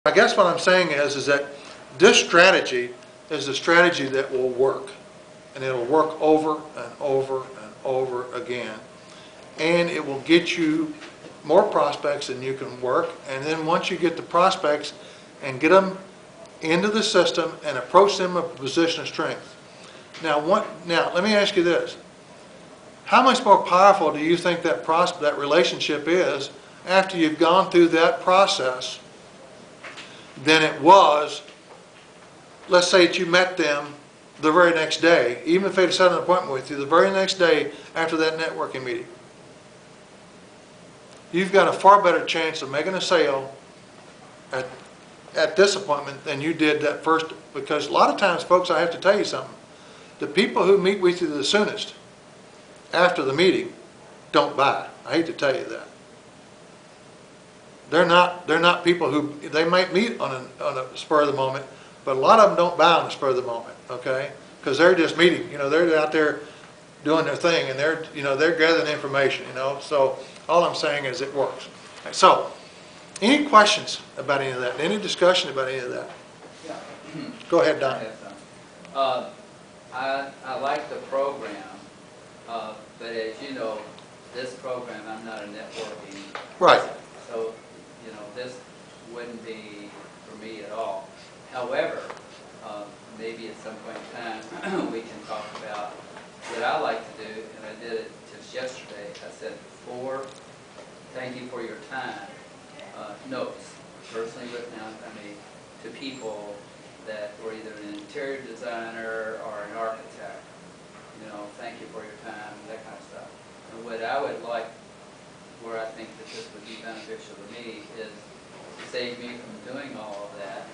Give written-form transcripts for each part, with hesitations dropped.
I guess what I'm saying is that this strategy is the strategy that will work. And it'll work over and over and over again. And it will get you more prospects than you can work. And then once you get the prospects and get them into the system and approach them from a position of strength. Now let me ask you this. How much more powerful do you think that relationship is after you've gone through that process than it was, let's say that you met them the very next day, even if they'd set an appointment with you the very next day after that networking meeting? You've got a far better chance of making a sale at this appointment than you did that first, because a lot of times, folks, I have to tell you something. The people who meet with you the soonest after the meeting don't buy. I hate to tell you that. They're not people who, they might meet on a spur of the moment, but a lot of them don't buy on the spur of the moment, okay? Because they're just meeting, they're out there doing their thing, and they're gathering information, So all I'm saying is it works. So, any questions about any of that? Any discussion about any of that? Yeah. Go ahead, Don. I like the program, but as you know, this program, I'm not a networking. Right. So, this wouldn't be for me at all. However, maybe at some point in time we can talk about what I like to do, and I did it just yesterday. I said 4 thank you for your time notes, personally written out by me, to people that were either an interior designer or an architect. Thank you for your time, that kind of stuff. And what I would like, where I think that this would be beneficial to me, is to save me from doing all of that,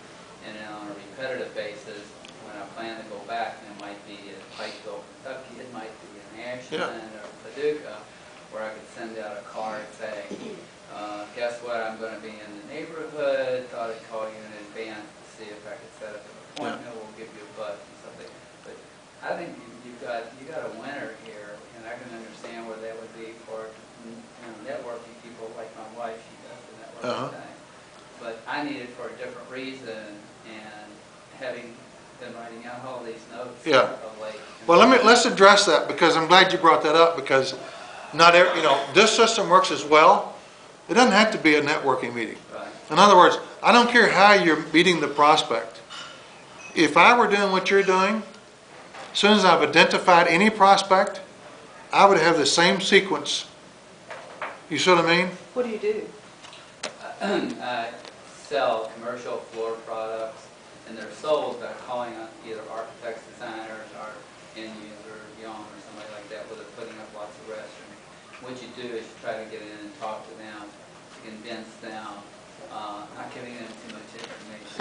and then on a repetitive basis, when I plan to go back, and it might be in Pikeville, Kentucky, it might be in Ashland or Paducah, where I could send out a card saying, guess what, I'm going to be in the neighborhood, thought I'd call you in advance to see if I could set up an appointment, we'll give you a buzz and something. But I think you got a winner here, and I can understand where that would be for networking people like my wife. She does the networking thing. But I need it for a different reason, and having been writing out all these notes of late. Well, let's address that, because I'm glad you brought that up, because not every, this system works as well. It doesn't have to be a networking meeting. Right. In other words, I don't care how you're meeting the prospect. If I were doing what you're doing, as soon as I've identified any prospect, I would have the same sequence. You see what I mean? What do you do? I sell commercial floor products, and they're sold by calling on either architects, designers, or end user, young, or somebody like that, where they're putting up lots of restrooms. What you do is you try to get in and talk to them, to convince them, not giving them too much information,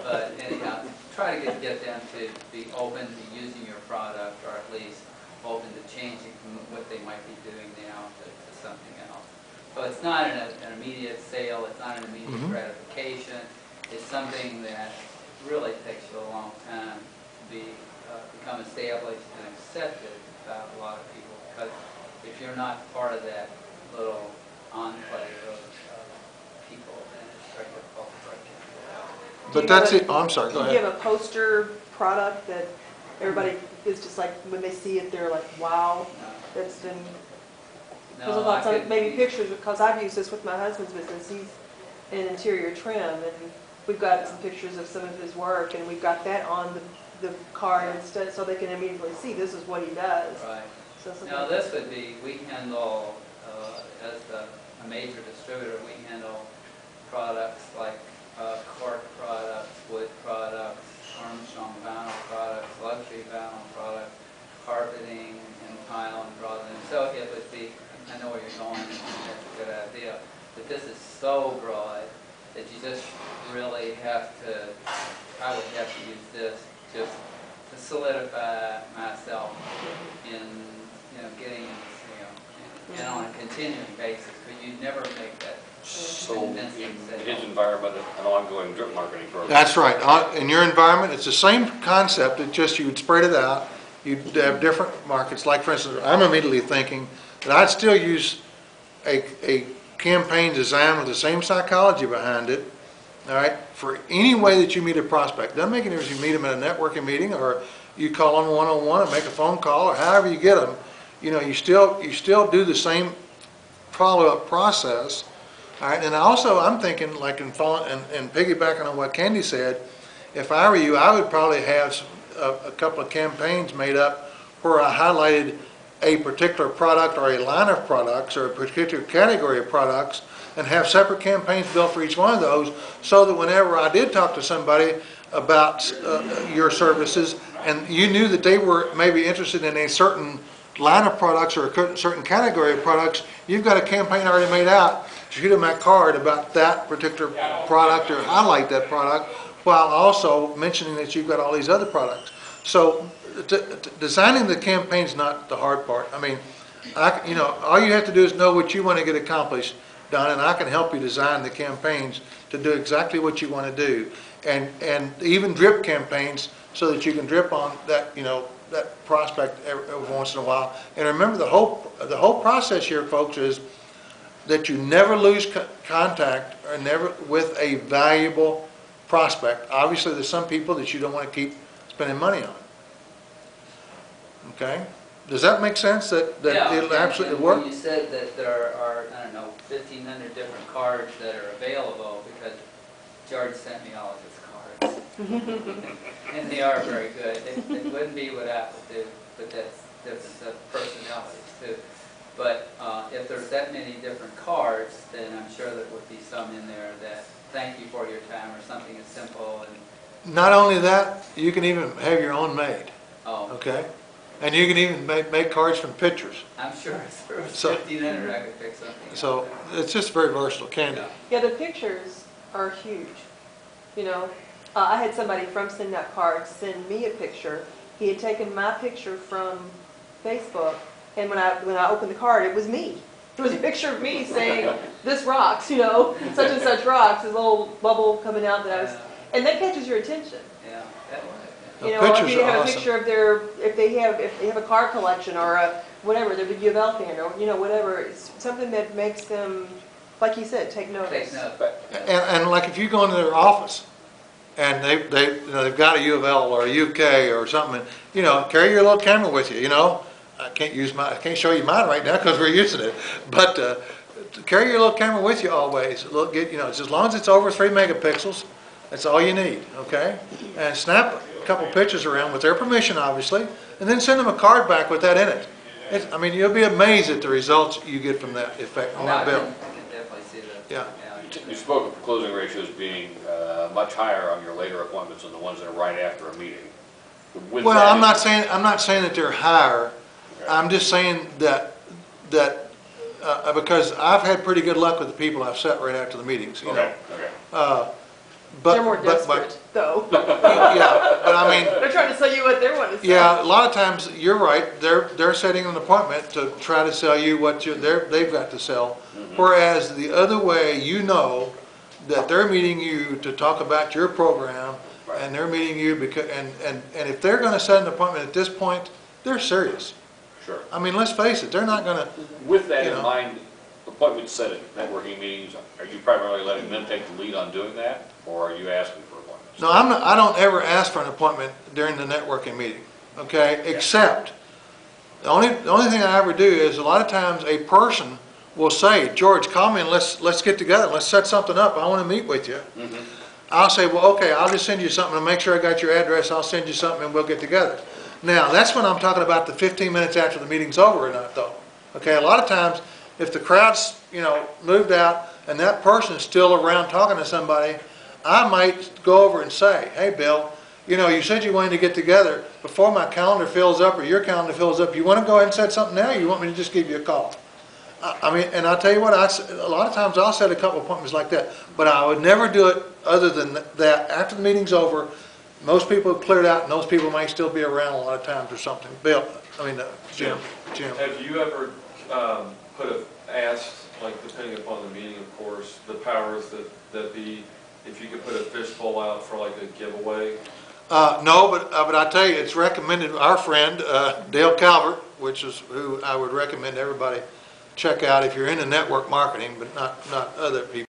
but anyhow, try to get them to be open to using your product, or at least open to changing from what they might be doing now to something else. So it's not an immediate sale, it's not an immediate gratification. It's something that really takes you a long time to become established and accepted by a lot of people, because if you're not part of that little enclave of people, then it's very difficult to break in. But that's it. Oh, I'm sorry. Go ahead. Do you have a poster product that everybody is just like, when they see it, they're like, wow, that's been... No, maybe pictures, because I've used this with my husband's business. He's in interior trim, and we've got some pictures of some of his work, and we've got that on the card instead, so they can immediately see this is what he does. Right. So now this would be, we handle, as a major distributor, we handle products like cork products, wood products, Armstrong vinyl products, luxury vinyl products, carpeting and tile and broadening. So it would be, I know where you're going, and that's a good idea, but this is so broad that you just really have to, I would have to use this just to solidify myself in getting in the sale, and on a continuing basis, because you never make that convincing sale. In his environment, an ongoing drip marketing program. That's right. In your environment, it's the same concept. It's just you would spread it out. You'd have different markets. Like, for instance, I'm immediately thinking that I'd still use a campaign design with the same psychology behind it, all right, for any way that you meet a prospect. Doesn't make any difference if you meet them at a networking meeting, or you call them one-on-one, or make a phone call, or however you get them. You know, you still do the same follow-up process. All right, and also I'm thinking, like in following and piggybacking on what Candy said, if I were you, I would probably have a couple of campaigns made up where I highlighted a particular product or a line of products or a particular category of products, and have separate campaigns built for each one of those, so that whenever I did talk to somebody about your services, and you knew that they were maybe interested in a certain line of products or a certain category of products, you've got a campaign already made out to shoot them that card about that particular product or highlight that product, while also mentioning that you've got all these other products. So designing the campaign's not the hard part. I mean, you know, all you have to do is know what you want to get accomplished, Don, and I can help you design the campaigns to do exactly what you want to do, and even drip campaigns so that you can drip on that, you know, that prospect every once in a while. And remember, the whole process here, folks, is that you never lose contact or never with a valuable prospect. Obviously, there's some people that you don't want to keep spending money on. Okay? Does that make sense? That Yeah, it'll absolutely and work? when you said that there are, I don't know, 1,500 different cards that are available, because George sent me all of his cards. And they are very good. It wouldn't be what Apple did, but that's the personalities too. But if there's that many different cards, then I'm sure there would be some in there that thank you for your time, or something as simple and, Not only that, you can even have your own made. oh, Okay? And you can even make cards from pictures. I'm sure if there was So- 1,500, I could pick something. So out. it's just very versatile, Candy. Yeah, the pictures are huge. You know, I had somebody from Send That Card send me a picture. He had taken my picture from Facebook, and when I opened the card, it was me. It was a picture of me saying, "This rocks," you know, such and such rocks. This little bubble coming out that I was, and that catches your attention. Yeah, that would. The You know, or if pictures you are have a awesome. picture of if they have a car collection, or a whatever, their U of L fan, or you know, whatever, it's something that makes them, like you said, take notice. Take note. And like if you go into their office and they've got a U of L or a UK or something, you know, carry your little camera with you. You know, I can't show you mine right now because we're using it, but carry your little camera with you always. You know, as long as it's over 3 megapixels, that's all you need. Okay, and snap a couple pictures around with their permission, obviously, and then send them a card back with that in it. I mean, you'll be amazed at the results you get from that effect, from that bill. I can definitely see that. Yeah. You spoke of closing ratios being much higher on your later appointments than the ones that are right after a meeting. With Well, that, I'm not saying that they're higher. Okay. I'm just saying that because I've had pretty good luck with the people I've set right after the meetings, you know. Okay, okay. But They're more but desperate, though. yeah, but I mean, They're trying to sell you what they want to sell. yeah, a lot of times you're right. They're setting an appointment to try to sell you what they've got to sell. Whereas the other way, you know, that they're meeting you to talk about your program, Right. and they're meeting you because and if they're going to set an appointment at this point, they're serious. Sure. I mean, let's face it, they're not going to. With that You in know. mind, appointments set at networking meetings, are you primarily letting them take the lead on doing that, or are you asking for appointments? No, I'm not, I don't ever ask for an appointment during the networking meeting, okay? Except, the only thing I ever do is, a lot of times, a person will say, "George, call me and let's get together, let's set something up, I want to meet with you." I'll say, "Well, okay, I'll just send you something to make sure I got your address, I'll send you something and we'll get together." Now, that's when I'm talking about the 15 minutes after the meeting's over or not, though. Okay, a lot of times, if the crowd's, you know, moved out and that person's still around talking to somebody, I might go over and say, "Hey, Bill, you know, you said you wanted to get together. Before my calendar fills up or your calendar fills up, you want to go ahead and set something now, or you want me to just give you a call?" I mean, and I'll tell you what, a lot of times I'll set a couple appointments like that, but I would never do it other than that after the meeting's over. Most people have cleared out, and those people may still be around a lot of times or something. Bill, Jim. Have you ever asked, like depending upon the meeting, of course, the powers that be, if you could put a fishbowl out for like a giveaway? No, but I tell you, it's recommended. Our friend Dale Calvert, which is who I would recommend everybody check out if you're into network marketing, but not other people.